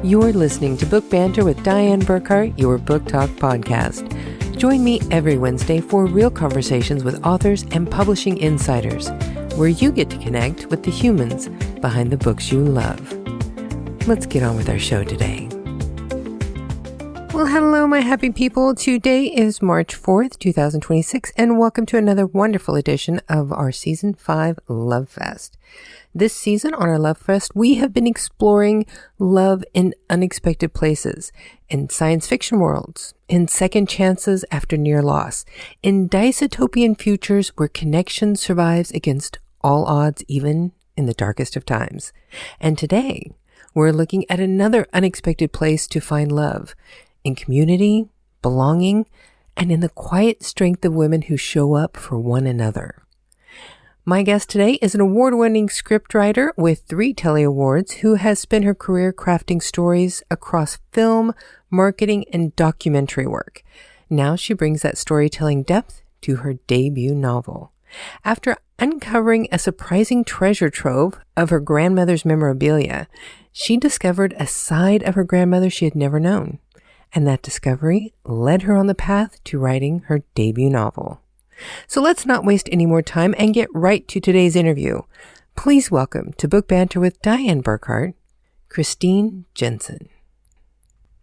You're listening to Book Banter with Diane Burkhart, your book talk podcast. Join me every Wednesday for real conversations with authors and publishing insiders, where you get to connect with the humans behind the books you love. Let's get on with our show today. Well, hello, my happy people. Today is March 4th, 2026, and welcome to another wonderful edition of our Season 5 Lovefest. This season on our Lovefest, we have been exploring love in unexpected places, in science fiction worlds, in second chances after near loss, in dystopian futures where connection survives against all odds, even in the darkest of times. And today, we're looking at another unexpected place to find love, in community, belonging, and in the quiet strength of women who show up for one another. My guest today is an award-winning scriptwriter with 3 Telly Awards who has spent her career crafting stories across film, marketing, and documentary work. Now she brings that storytelling depth to her debut novel. After uncovering a surprising treasure trove of her grandmother's memorabilia, she discovered a side of her grandmother she had never known. And that discovery led her on the path to writing her debut novel. So let's not waste any more time and get right to today's interview. Please welcome to Book Banter with Diane Burkhart, Kristine Jensen.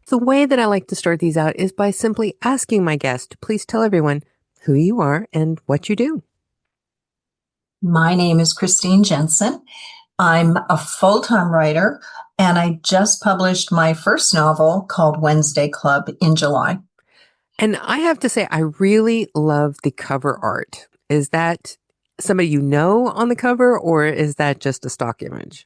The way that I like to start these out is by simply asking my guest to please tell everyone who you are and what you do. My name is Kristine Jensen. I'm a full-time writer, and I just published my first novel called Wednesday Club in July. And I have to say, I really love the cover art. Is that somebody you know on the cover, or is that just a stock image?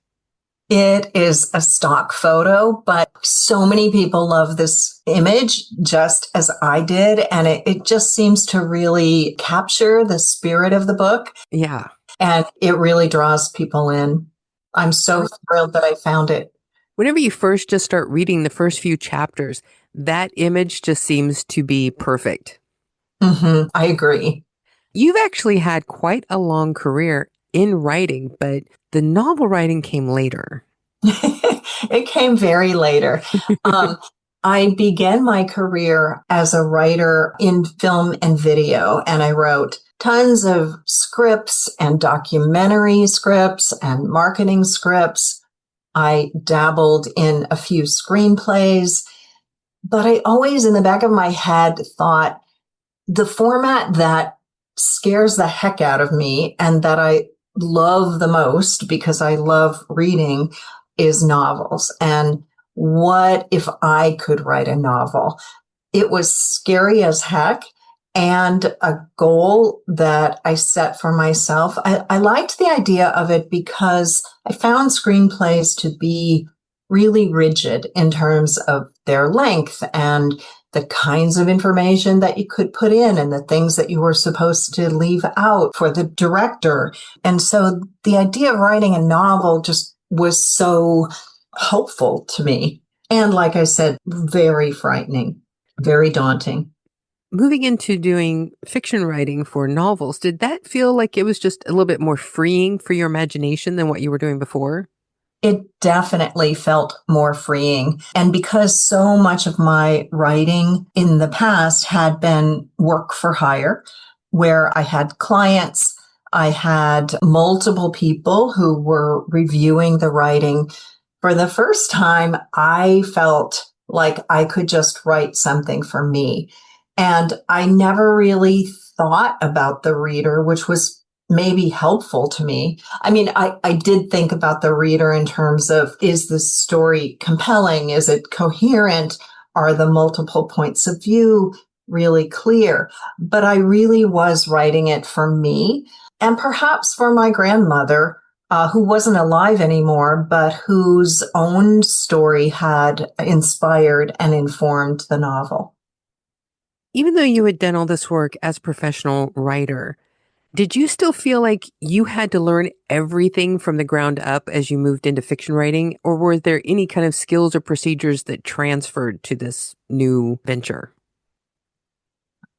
It is a stock photo, but so many people love this image just as I did. And it just seems to really capture the spirit of the book. Yeah. And it really draws people in. I'm so thrilled that I found it. Whenever you first just start reading the first few chapters, that image just seems to be perfect. I agree. You've actually had quite a long career in writing, but the novel writing came later. It came very later. I began my career as a writer in film and video, and I wrote tons of scripts and documentary scripts and marketing scripts. I dabbled in a few screenplays, but I always in the back of my head thought the format that scares the heck out of me and that I love the most because I love reading is novels. And what if I could write a novel? It was scary as heck. And a goal that I set for myself. I liked the idea of it because I found screenplays to be really rigid in terms of their length and the kinds of information that you could put in and the things that you were supposed to leave out for the director. And so the idea of writing a novel just was so hopeful to me. And like I said, very frightening, very daunting. Moving into doing fiction writing for novels, did that feel like it was just a little bit more freeing for your imagination than what you were doing before? It definitely felt more freeing. And because so much of my writing in the past had been work for hire, where I had clients, I had multiple people who were reviewing the writing. For the first time, I felt like I could just write something for me. And I never really thought about the reader, which was maybe helpful to me. I mean, I did think about the reader in terms of, is the story compelling? Is it coherent? Are the multiple points of view really clear? But I really was writing it for me and perhaps for my grandmother, who wasn't alive anymore, but whose own story had inspired and informed the novel. Even though you had done all this work as a professional writer, did you still feel like you had to learn everything from the ground up as you moved into fiction writing? Or were there any kind of skills or procedures that transferred to this new venture?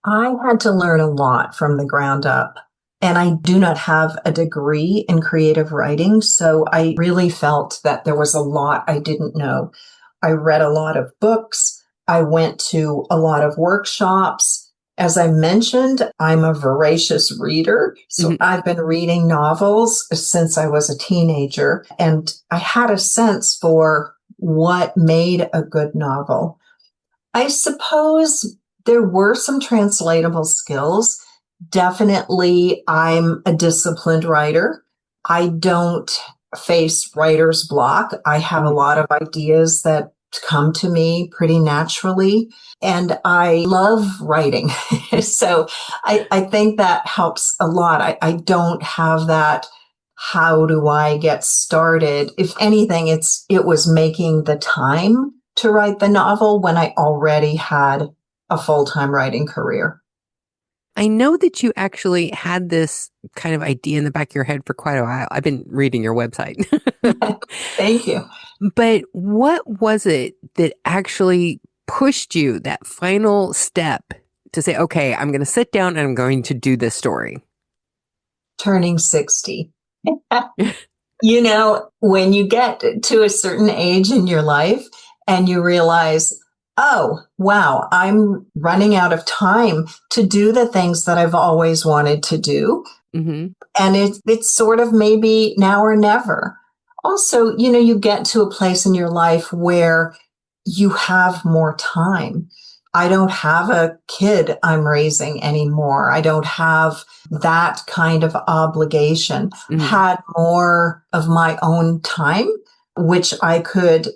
I had to learn a lot from the ground up. And I do not have a degree in creative writing, so I really felt that there was a lot I didn't know. I read a lot of books. I went to a lot of workshops. As I mentioned, I'm a voracious reader. So I've been reading novels since I was a teenager, and I had a sense for what made a good novel. I suppose there were some translatable skills. Definitely, I'm a disciplined writer. I don't face writer's block. I have a lot of ideas that come to me pretty naturally, and I love writing. So I think that helps a lot. I don't have that. How do I get started? If anything, it was making the time to write the novel when I already had a full-time writing career. I know that you actually had this kind of idea in the back of your head for quite a while. I've been reading your website. Thank you. But what was it that actually pushed you that final step to say, okay, I'm going to sit down and I'm going to do this story? Turning 60. You know, when you get to a certain age in your life and you realize, oh, wow, I'm running out of time to do the things that I've always wanted to do. Mm-hmm. And it's sort of maybe now or never. Also, you know, you get to a place in your life where you have more time. I don't have a kid I'm raising anymore. I don't have that kind of obligation. Had more of my own time, which I could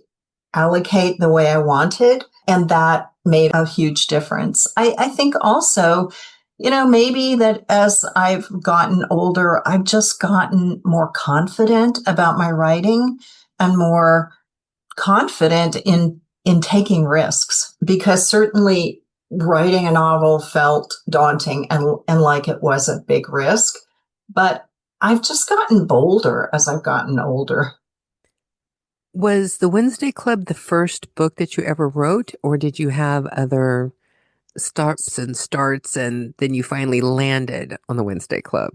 allocate the way I wanted. And that made a huge difference. I think also, you know, maybe that as I've gotten older, I've just gotten more confident about my writing and more confident in taking risks, because certainly writing a novel felt daunting and like it was a big risk. But I've just gotten bolder as I've gotten older. Was The Wednesday Club the first book that you ever wrote, or did you have other stops and starts and then you finally landed on The Wednesday Club?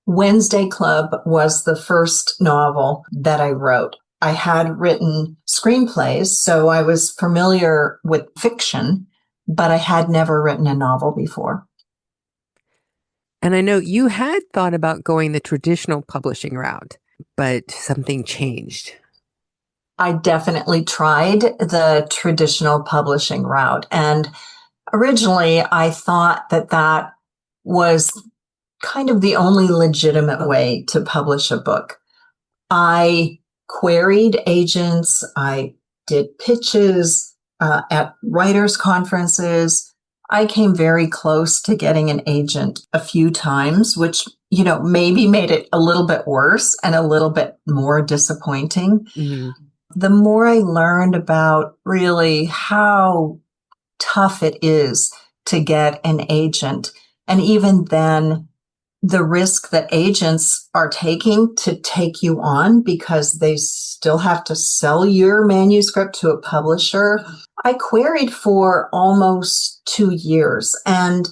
Wednesday Club was the first novel that I wrote. I had written screenplays, so I was familiar with fiction, but I had never written a novel before. And I know you had thought about going the traditional publishing route, but something changed. I definitely tried the traditional publishing route. And originally, I thought that that was kind of the only legitimate way to publish a book. I queried agents. I did pitches at writers' conferences. I came very close to getting an agent a few times, which, you know, maybe made it a little bit worse and a little bit more disappointing. Mm-hmm. The more I learned about really how tough it is to get an agent, and even then, the risk that agents are taking to take you on because they still have to sell your manuscript to a publisher. I queried for almost 2 years, and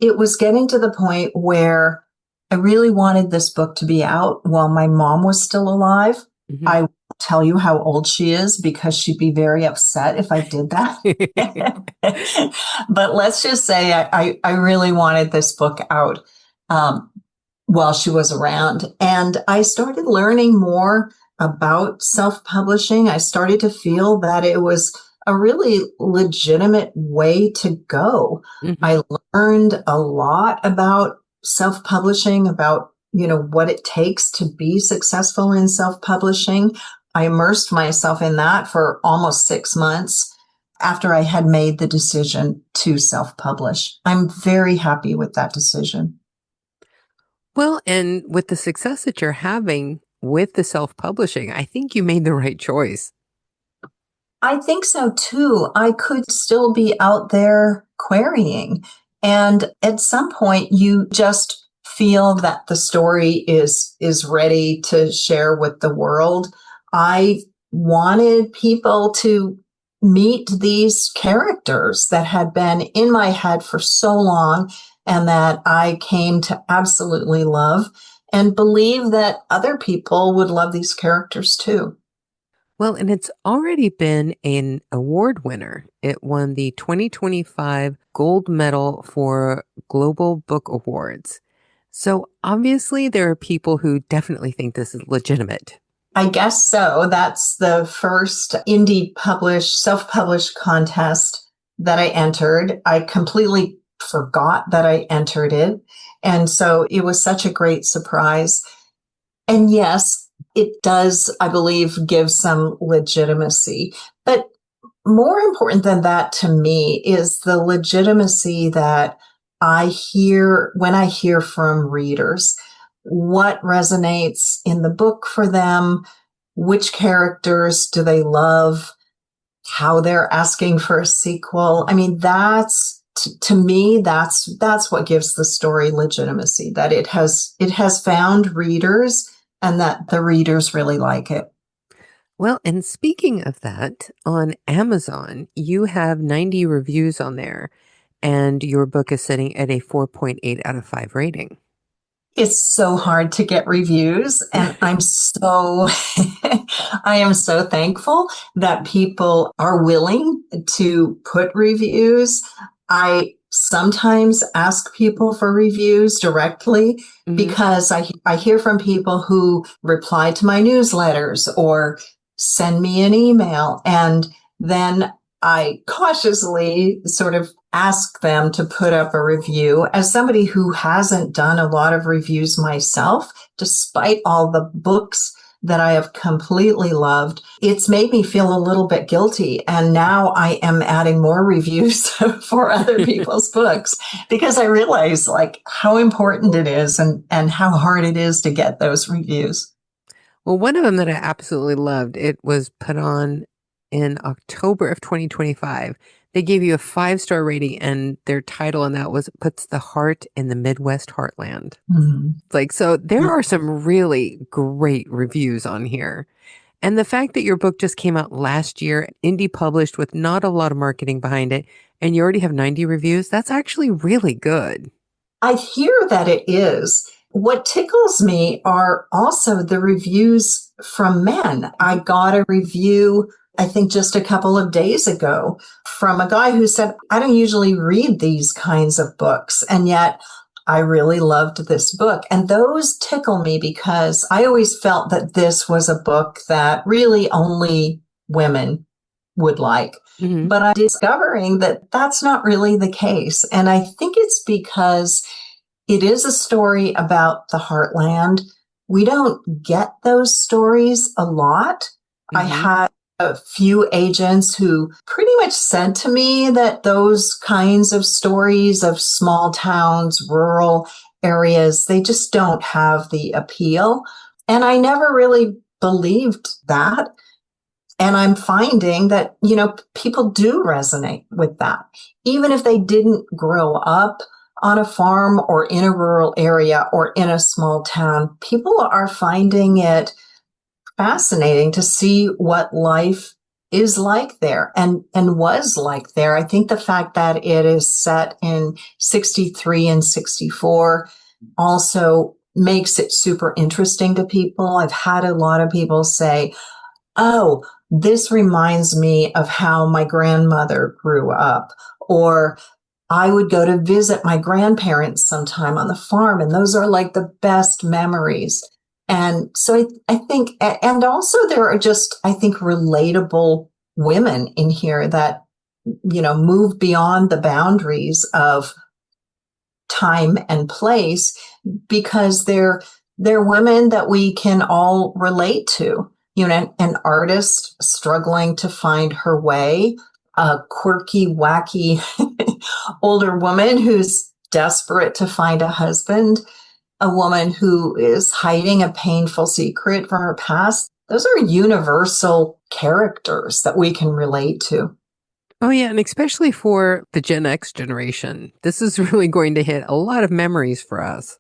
it was getting to the point where I really wanted this book to be out while my mom was still alive. Mm-hmm. I won't tell you how old she is because she'd be very upset if I did that. But let's just say I really wanted this book out while she was around. And I started learning more about self-publishing. I started to feel that it was a really legitimate way to go. Mm-hmm. I learned a lot about self-publishing, about, you know, what it takes to be successful in self-publishing. I immersed myself in that for almost 6 months after I had made the decision to self-publish. I'm very happy with that decision. Well, and with the success that you're having with the self-publishing, I think you made the right choice. I think so too. I could still be out there querying. And at some point you just feel that the story is ready to share with the world. I wanted people to meet these characters that had been in my head for so long and that I came to absolutely love, and believe that other people would love these characters too. Well, and it's already been an award winner. It won the 2025 Gold Medal for Global Book Awards. So obviously, there are people who definitely think this is legitimate. I guess so. That's the first indie published, self-published contest that I entered. I completely forgot that I entered it. And so it was such a great surprise. And yes, it does, I believe, give some legitimacy. But more important than that to me is the legitimacy that I hear when I hear from readers. What resonates in the book for them? Which characters do they love? How they're asking for a sequel. I mean, that's to me, that's what gives the story legitimacy, that it has found readers and that the readers really like it. Well, and speaking of that, on Amazon, you have 90 reviews on there, and your book is sitting at a 4.8 out of 5 rating. It's so hard to get reviews, and I am so thankful that people are willing to put reviews. I sometimes ask people for reviews directly because I hear from people who reply to my newsletters or send me an email, and then I cautiously sort of ask them to put up a review. As somebody who hasn't done a lot of reviews myself, despite all the books that I have completely loved, it's made me feel a little bit guilty. And now I am adding more reviews for other people's books because I realize like how important it is and how hard it is to get those reviews. Well, one of them that I absolutely loved, it was put on in October of 2025. They gave you a 5-star rating, and their title on that was Puts the Heart in the Midwest Heartland. Like, so there are some really great reviews on here. And the fact that your book just came out last year, indie published with not a lot of marketing behind it, and you already have 90 reviews, that's actually really good. I hear that it is. What tickles me are also the reviews from men. I got a review, I think just a couple of days ago, from a guy who said, I don't usually read these kinds of books, and yet I really loved this book. And those tickle me because I always felt that this was a book that really only women would like. But I'm discovering that that's not really the case. And I think it's because it is a story about the heartland. We don't get those stories a lot. I had a few agents who pretty much said to me that those kinds of stories of small towns, rural areas, they just don't have the appeal. And I never really believed that. And I'm finding that, people do resonate with that. Even if they didn't grow up on a farm or in a rural area or in a small town, people are finding it fascinating to see what life is like there and was like there. I think the fact that it is set in 63 and 64 also makes it super interesting to people. I've had a lot of people say, oh, this reminds me of how my grandmother grew up, or I would go to visit my grandparents sometime on the farm, and those are like the best memories. And so I think, and also there are just, I think, relatable women in here that, move beyond the boundaries of time and place because they're women that we can all relate to. An artist struggling to find her way, a quirky, wacky older woman who's desperate to find a husband, a woman who is hiding a painful secret from her past. Those are universal characters that we can relate to. Oh, yeah. And especially for the Gen X generation, this is really going to hit a lot of memories for us.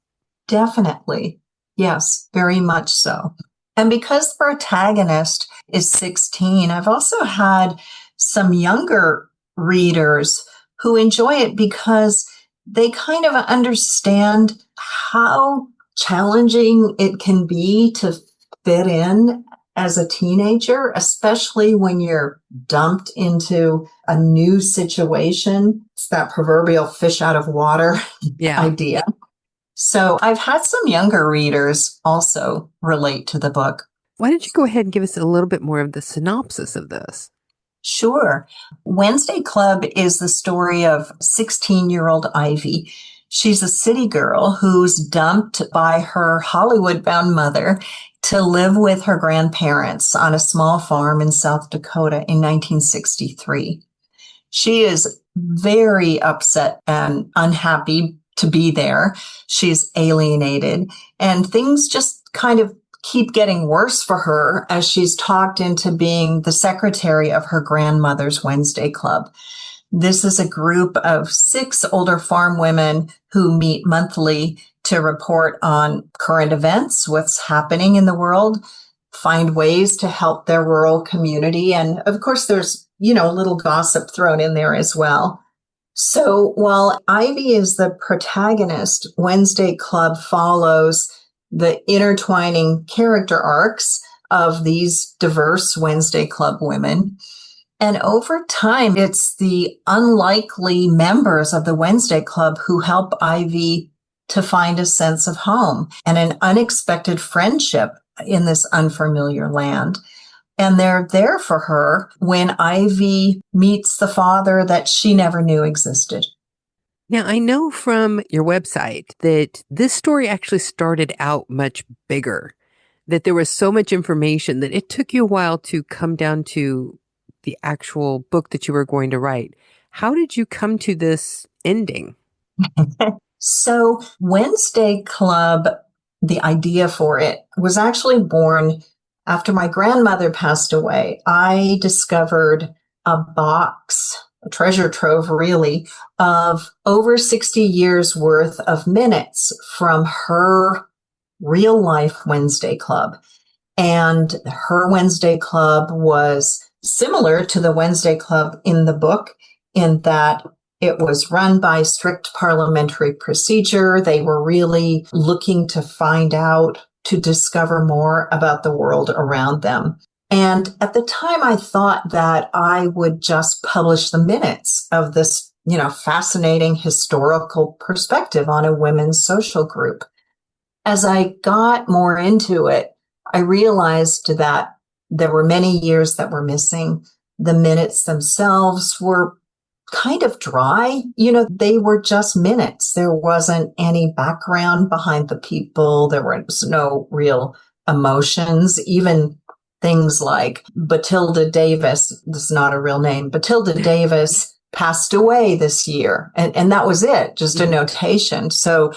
Definitely. Yes, very much so. And because the protagonist is 16, I've also had some younger readers who enjoy it because they kind of understand how challenging it can be to fit in as a teenager, especially when you're dumped into a new situation. It's that proverbial fish out of water idea. So I've had some younger readers also relate to the book. Why don't you go ahead and give us a little bit more of the synopsis of this? Sure. Wednesday Club is the story of 16-year-old Ivy. She's a city girl who's dumped by her Hollywood-bound mother to live with her grandparents on a small farm in South Dakota in 1963. She is very upset and unhappy to be there. She's alienated, and things just kind of keep getting worse for her as she's talked into being the secretary of her grandmother's Wednesday Club. This is a group of 6 older farm women who meet monthly to report on current events, what's happening in the world, find ways to help their rural community. And of course, there's, a little gossip thrown in there as well. So while Ivy is the protagonist, Wednesday Club follows the intertwining character arcs of these diverse Wednesday Club women. And over time, it's the unlikely members of the Wednesday Club who help Ivy to find a sense of home and an unexpected friendship in this unfamiliar land. And they're there for her when Ivy meets the father that she never knew existed. Now, I know from your website that this story actually started out much bigger, that there was so much information that it took you a while to come down to the actual book that you were going to write. How did you come to this ending? So Wednesday Club, the idea for it was actually born after my grandmother passed away. I discovered a box, a treasure trove really, of over 60 years worth of minutes from her real life Wednesday Club. And her Wednesday Club was similar to the Wednesday Club in the book in that it was run by strict parliamentary procedure. They were really looking to find out, to discover more about the world around them. And at the time, I thought that I would just publish the minutes of this, fascinating historical perspective on a women's social group. As I got more into it, I realized that there were many years that were missing. The minutes themselves were kind of dry. They were just minutes. There wasn't any background behind the people. There was no real emotions, even things like Batilda Davis, this is not a real name, Batilda Davis passed away this year. And that was it, just a notation. So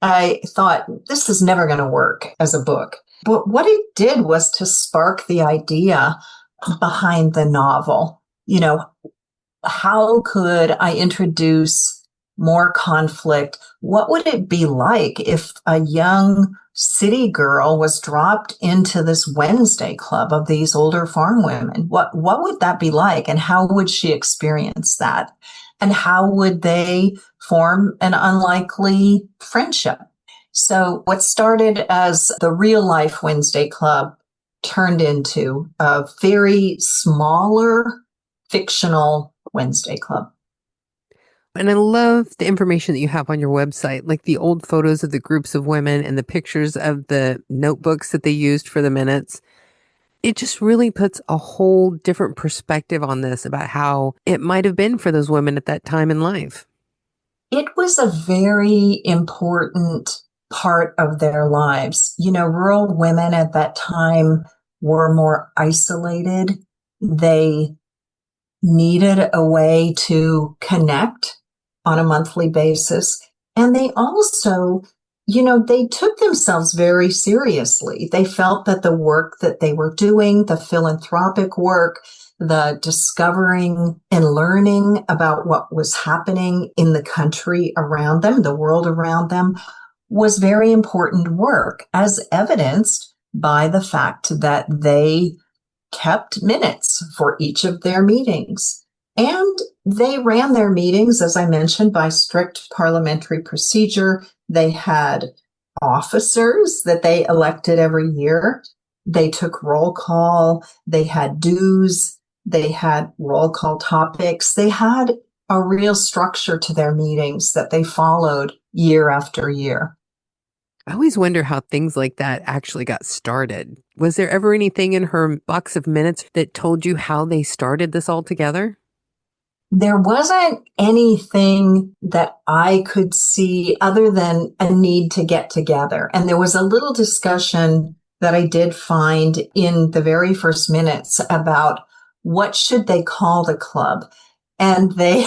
I thought, this is never going to work as a book. But what it did was to spark the idea behind the novel. How could I introduce more conflict? What would it be like if a young city girl was dropped into this Wednesday Club of these older farm women? What would that be like? And how would she experience that? And how would they form an unlikely friendship? So what started as the real life Wednesday Club turned into a very smaller fictional Wednesday Club. And I love the information that you have on your website, like the old photos of the groups of women and the pictures of the notebooks that they used for the minutes. It just really puts a whole different perspective on this about how it might have been for those women at that time in life. It was a very important part of their lives. Rural women at that time were more isolated. They needed a way to connect on a monthly basis. And they also, they took themselves very seriously. They felt that the work that they were doing, the philanthropic work, the discovering and learning about what was happening in the country around them, the world around them, was very important work, as evidenced by the fact that they kept minutes for each of their meetings. And they ran their meetings, as I mentioned, by strict parliamentary procedure. They had officers that they elected every year. They took roll call. They had dues. They had roll call topics. They had a real structure to their meetings that they followed year after year. I always wonder how things like that actually got started. Was there ever anything in her box of minutes that told you how they started this all together? There wasn't anything that I could see other than a need to get together. And there was a little discussion that I did find in the very first minutes about what should they call the club. And they,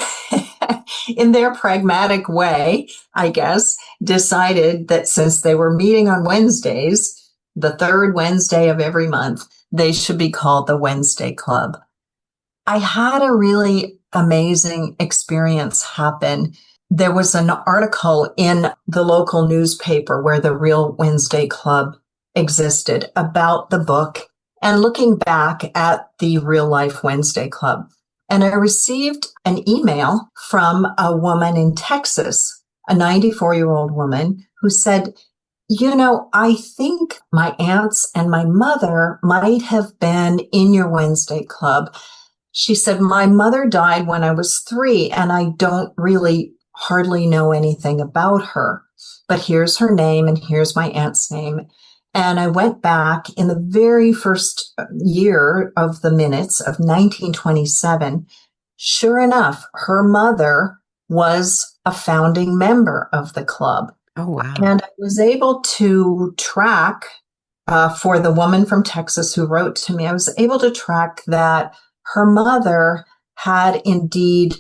in their pragmatic way, I guess, decided that since they were meeting on Wednesdays, the third Wednesday of every month, they should be called the Wednesday Club. I had a really amazing experience happen. There was an article in the local newspaper where the Real Wednesday Club existed about the book and looking back at the Real Life Wednesday Club. And I received an email from a woman in Texas, a 94-year-old woman who said, I think my aunts and my mother might have been in your Wednesday Club. She said, my mother died when I was 3, and I don't really hardly know anything about her. But here's her name, and here's my aunt's name. And I went back in the very first year of the minutes of 1927. Sure enough, her mother was a founding member of the club. Oh, wow. And I was able to track for the woman from Texas who wrote to me, I was able to track that her mother had indeed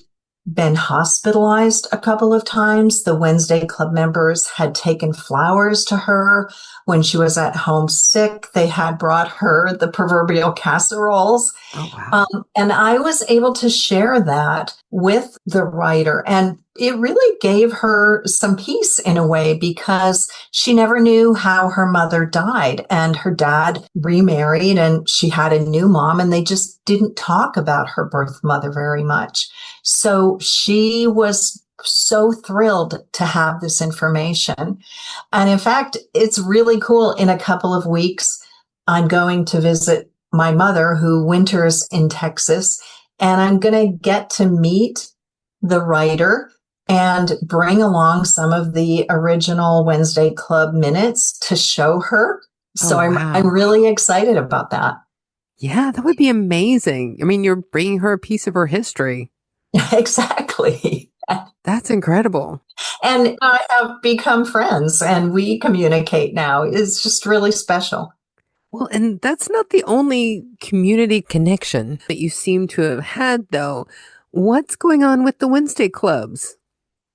been hospitalized a couple of times. The Wednesday Club members had taken flowers to her when she was at home sick. They had brought her the proverbial casseroles. Oh, wow. And I was able to share that with the writer. And it really gave her some peace in a way because she never knew how her mother died. And her dad remarried and she had a new mom, and they just didn't talk about her birth mother very much. So she was so thrilled to have this information. And in fact, it's really cool. In a couple of weeks, I'm going to visit my mother who winters in Texas, and I'm going to get to meet the writer and bring along some of the original Wednesday Club minutes to show her. So Oh, wow. I'm really excited about that. Yeah, that would be amazing. I mean, you're bringing her a piece of her history. Exactly. That's incredible. And I have become friends and we communicate now. It's just really special. Well, and that's not the only community connection that you seem to have had, though. What's going on with the Wednesday clubs?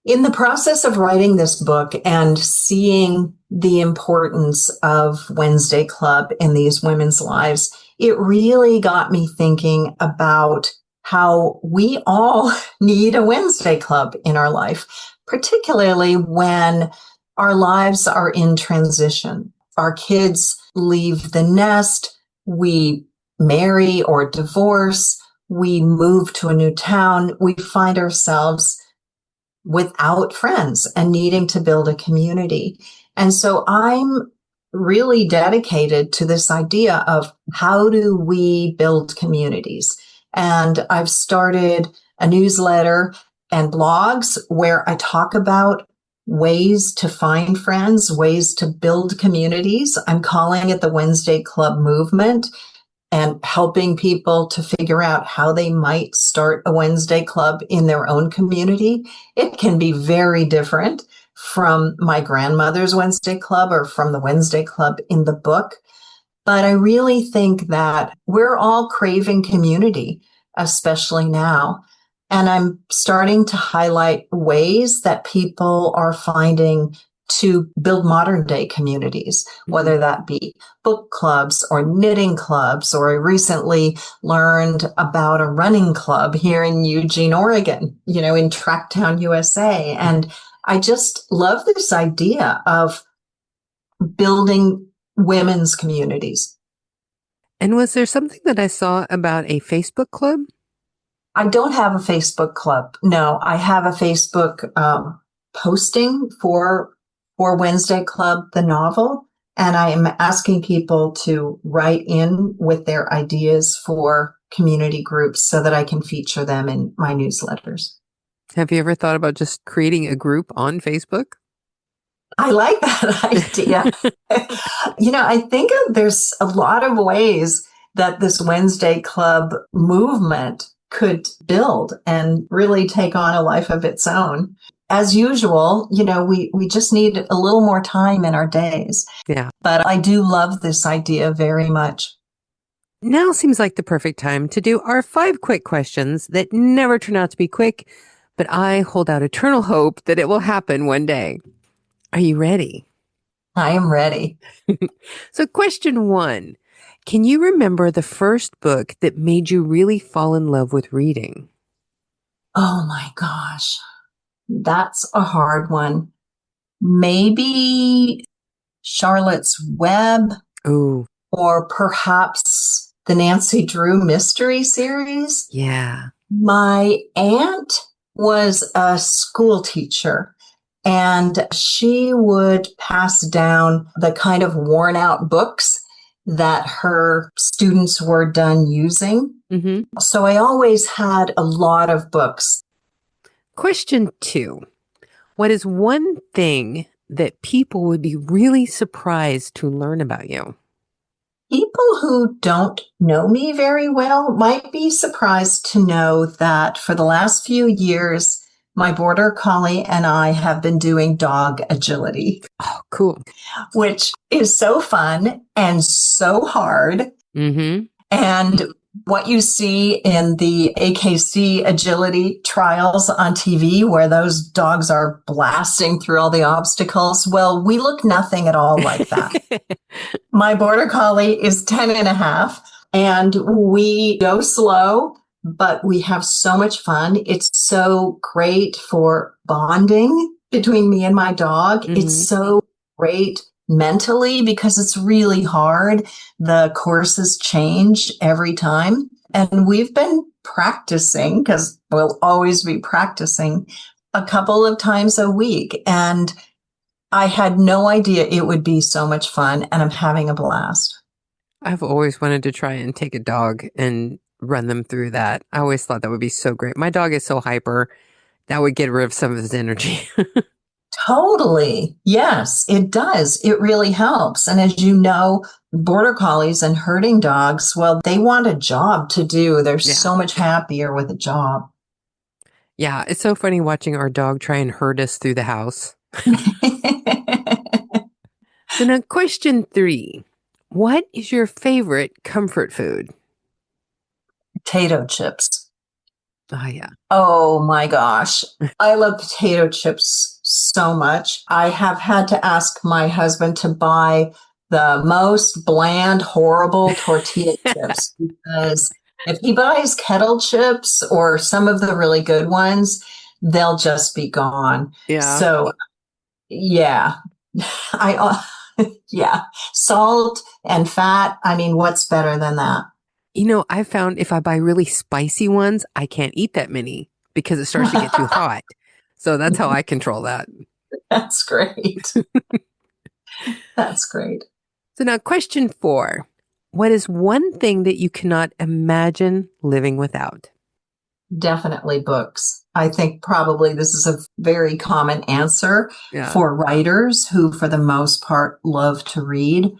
In the process of writing this book and seeing the importance of Wednesday Club in these women's lives, it really got me thinking about how we all need a Wednesday Club in our life, particularly when our lives are in transition. Our kids leave the nest, we marry or divorce, we move to a new town, we find ourselves without friends and needing to build a community. And so I'm really dedicated to this idea of how do we build communities? And I've started a newsletter and blogs where I talk about ways to find friends, ways to build communities. I'm calling it the Wednesday Club movement and helping people to figure out how they might start a Wednesday Club in their own community. It can be very different from my grandmother's Wednesday Club or from the Wednesday Club in the book. But I really think that we're all craving community, especially now. And I'm starting to highlight ways that people are finding to build modern day communities, whether that be book clubs or knitting clubs, or I recently learned about a running club here in Eugene, Oregon, in Tracktown, USA. And I just love this idea of building women's communities. And was there something that I saw about a Facebook club? I don't have a Facebook club. No, I have a Facebook posting for Wednesday Club, the novel. And I am asking people to write in with their ideas for community groups so that I can feature them in my newsletters. Have you ever thought about just creating a group on Facebook? I like that idea. I think there's a lot of ways that this Wednesday Club movement could build and really take on a life of its own. As usual, we just need a little more time in our days. Yeah. But I do love this idea very much. Now seems like the perfect time to do our 5 quick questions that never turn out to be quick, but I hold out eternal hope that it will happen one day. Are you ready? I am ready. So question 1, can you remember the first book that made you really fall in love with reading? Oh my gosh. That's a hard one. Maybe Charlotte's Web. Oh, Or perhaps the Nancy Drew mystery series. yeah. My aunt was a school teacher, and she would pass down the kind of worn out books that her students were done using. Mm-hmm. So I always had a lot of books. Question 2. What is one thing that people would be really surprised to learn about you? People who don't know me very well might be surprised to know that for the last few years, my border collie and I have been doing dog agility. Oh, cool. Which is so fun and so hard. Mm-hmm. And what you see in the AKC agility trials on TV, where those dogs are blasting through all the obstacles, well, we look nothing at all like that. My border collie is 10 and a half, and we go slow, but we have so much fun. It's so great for bonding between me and my dog. Mm-hmm. It's so great mentally because it's really hard. The courses change every time. And we've been practicing, because we'll always be practicing, a couple of times a week. And I had no idea it would be so much fun, and I'm having a blast. I've always wanted to try and take a dog and run them through that. I always thought that would be so great. My dog is so hyper. That would get rid of some of his energy. Totally. Yes, it does. It really helps. And as you know, border collies and herding dogs, well, they want a job to do. They're so much happier with a job. Yeah, it's so funny watching our dog try and herd us through the house. So now question 3. What is your favorite comfort food? Potato chips. Oh, yeah. Oh my gosh. I love potato chips so much. I have had to ask my husband to buy the most bland, horrible tortilla chips, because if he buys kettle chips or some of the really good ones, they'll just be gone. Yeah. So, yeah. Yeah. Salt and fat. I mean, what's better than that? I found if I buy really spicy ones, I can't eat that many because it starts to get too hot. So that's how I control that. That's great. That's great. So now question 4. What is one thing that you cannot imagine living without? Definitely books. I think probably this is a very common answer for writers who, for the most part, love to read.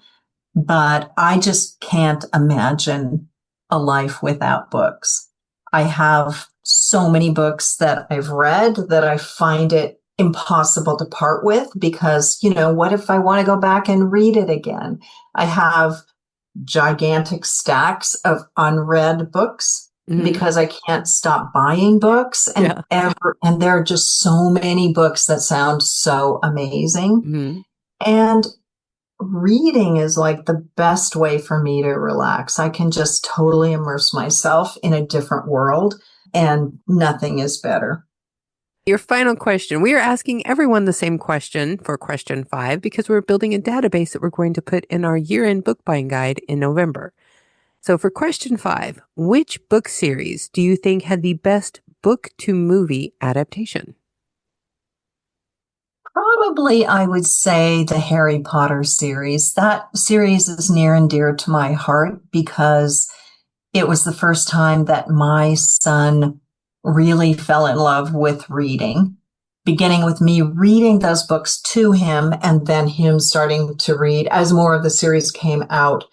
But I just can't imagine a life without books. I have so many books that I've read that I find it impossible to part with because, what if I want to go back and read it again? I have gigantic stacks of unread books because I can't stop buying books. And and there are just so many books that sound so amazing. Mm-hmm. And reading is like the best way for me to relax. I can just totally immerse myself in a different world, and nothing is better. Your final question. We are asking everyone the same question for question 5 because we're building a database that we're going to put in our year-end book buying guide in November. So for question 5, which book series do you think had the best book to movie adaptation? Probably, I would say the Harry Potter series. That series is near and dear to my heart because it was the first time that my son really fell in love with reading, beginning with me reading those books to him and then him starting to read as more of the series came out,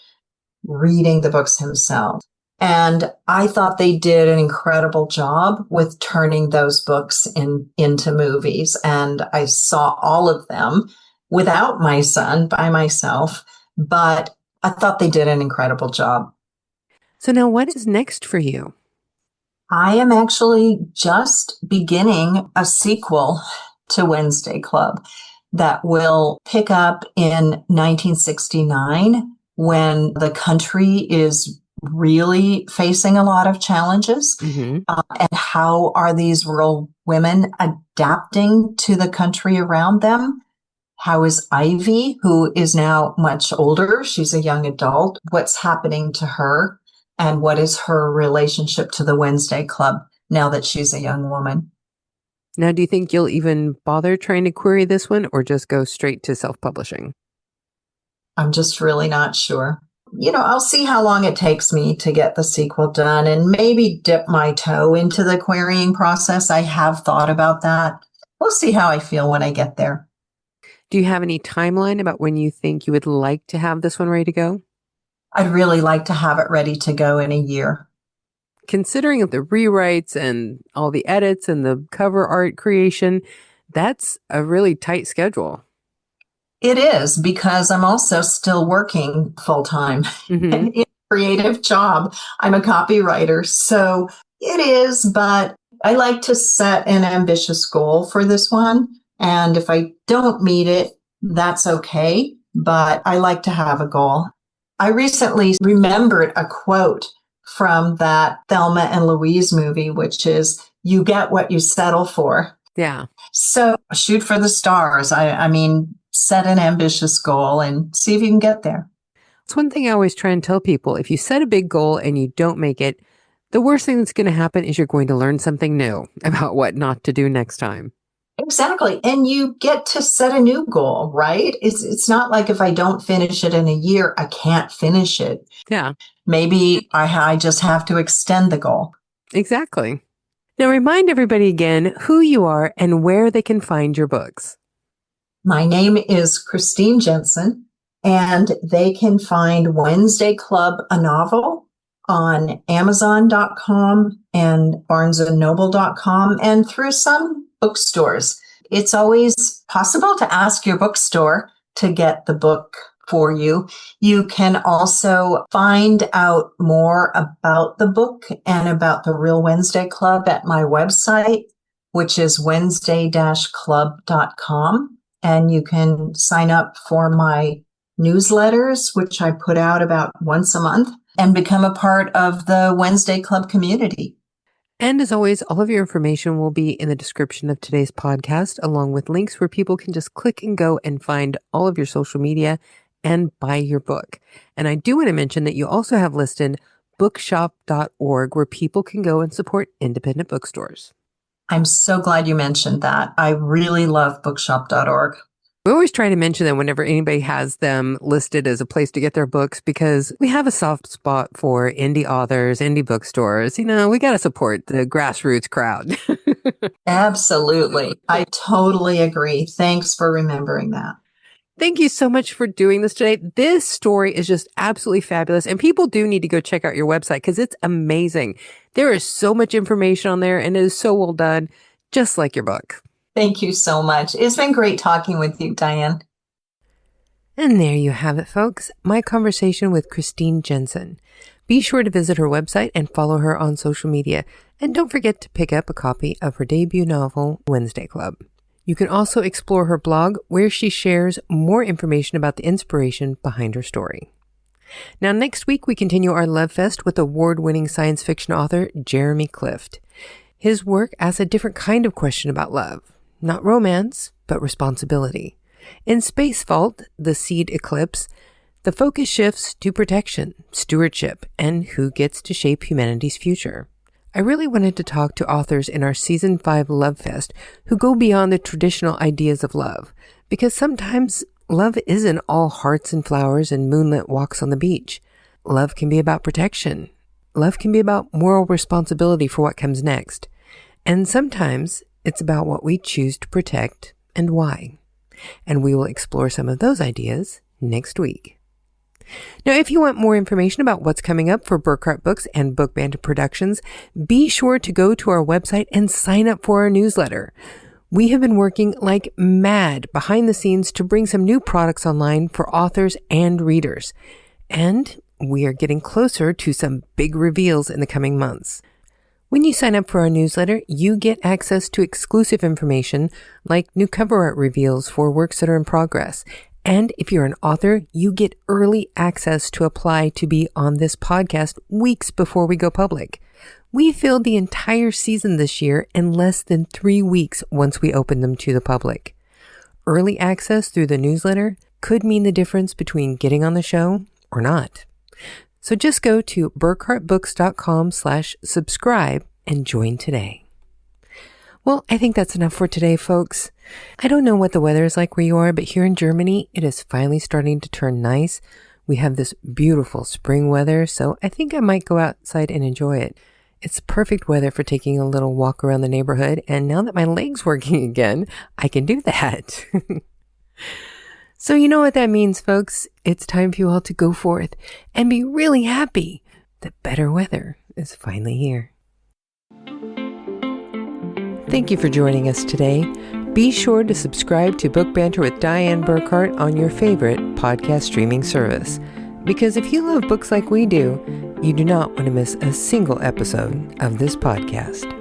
reading the books himself. And I thought they did an incredible job with turning those books into movies. And I saw all of them without my son, by myself, but I thought they did an incredible job. So now what is next for you? I am actually just beginning a sequel to Wednesday Club that will pick up in 1969 when the country is really facing a lot of challenges. And how are these rural women adapting to the country around them? How is Ivy, who is now much older, she's a young adult, what's happening to her? And what is her relationship to the Wednesday Club now that she's a young woman? Now, do you think you'll even bother trying to query this one or just go straight to self-publishing? I'm just really not sure. I'll see how long it takes me to get the sequel done and maybe dip my toe into the querying process. I have thought about that. We'll see how I feel when I get there. Do you have any timeline about when you think you would like to have this one ready to go? I'd really like to have it ready to go in a year. Considering the rewrites and all the edits and the cover art creation, that's a really tight schedule. It is, because I'm also still working full time in a creative job. I'm a copywriter. So it is, but I like to set an ambitious goal for this one. And if I don't meet it, that's okay. But I like to have a goal. I recently remembered a quote from that Thelma and Louise movie, which is, "You get what you settle for." Yeah. So shoot for the stars. I mean, set an ambitious goal and see if you can get there. It's one thing I always try and tell people. If you set a big goal and you don't make it, the worst thing that's going to happen is you're going to learn something new about what not to do next time. Exactly. And you get to set a new goal, right? It's not like if I don't finish it in a year, I can't finish it. Yeah. Maybe I just have to extend the goal. Exactly. Now remind everybody again who you are and where they can find your books. My name is Kristine Jensen, and they can find Wednesday Club, a novel, on Amazon.com and BarnesandNoble.com and through some bookstores. It's always possible to ask your bookstore to get the book for you. You can also find out more about the book and about the Real Wednesday Club at my website, which is wednesday-club.com. And you can sign up for my newsletters, which I put out about once a month, and become a part of the Wednesday Club community. And as always, all of your information will be in the description of today's podcast, along with links where people can just click and go and find all of your social media and buy your book. And I do want to mention that you also have listed bookshop.org, where people can go and support independent bookstores. I'm so glad you mentioned that. I really love bookshop.org. We always try to mention them whenever anybody has them listed as a place to get their books, because we have a soft spot for indie authors, indie bookstores. We got to support the grassroots crowd. Absolutely. I totally agree. Thanks for remembering that. Thank you so much for doing this today. This story is just absolutely fabulous. And people do need to go check out your website because it's amazing. There is so much information on there and it is so well done, just like your book. Thank you so much. It's been great talking with you, Diane. And there you have it, folks. My conversation with Kristine Jensen. Be sure to visit her website and follow her on social media. And don't forget to pick up a copy of her debut novel, Wednesday Club. You can also explore her blog, where she shares more information about the inspiration behind her story. Now, next week, we continue our Lovefest with award-winning science fiction author Jeremy Clift. His work asks a different kind of question about love. Not romance, but responsibility. In Space Fault, the Seed Eclipse, the focus shifts to protection, stewardship, and who gets to shape humanity's future. I really wanted to talk to authors in our Season 5 Lovefest who go beyond the traditional ideas of love, because sometimes love isn't all hearts and flowers and moonlit walks on the beach. Love can be about protection. Love can be about moral responsibility for what comes next. And sometimes it's about what we choose to protect and why. And we will explore some of those ideas next week. Now, if you want more information about what's coming up for Burkhart Books and Book Banter Productions, be sure to go to our website and sign up for our newsletter. We have been working like mad behind the scenes to bring some new products online for authors and readers. And we are getting closer to some big reveals in the coming months. When you sign up for our newsletter, you get access to exclusive information like new cover art reveals for works that are in progress. And if you're an author, you get early access to apply to be on this podcast weeks before we go public. We filled the entire season this year in less than 3 weeks once we opened them to the public. Early access through the newsletter could mean the difference between getting on the show or not. So just go to burkhartbooks.com/subscribe and join today. Well, I think that's enough for today, folks. I don't know what the weather is like where you are, but here in Germany, it is finally starting to turn nice. We have this beautiful spring weather, so I think I might go outside and enjoy it. It's perfect weather for taking a little walk around the neighborhood, and now that my leg's working again, I can do that. So you know what that means, folks. It's time for you all to go forth and be really happy that better weather is finally here. Thank you for joining us today. Be sure to subscribe to Book Banter with Diane Burkhart on your favorite podcast streaming service. Because if you love books like we do, you do not want to miss a single episode of this podcast.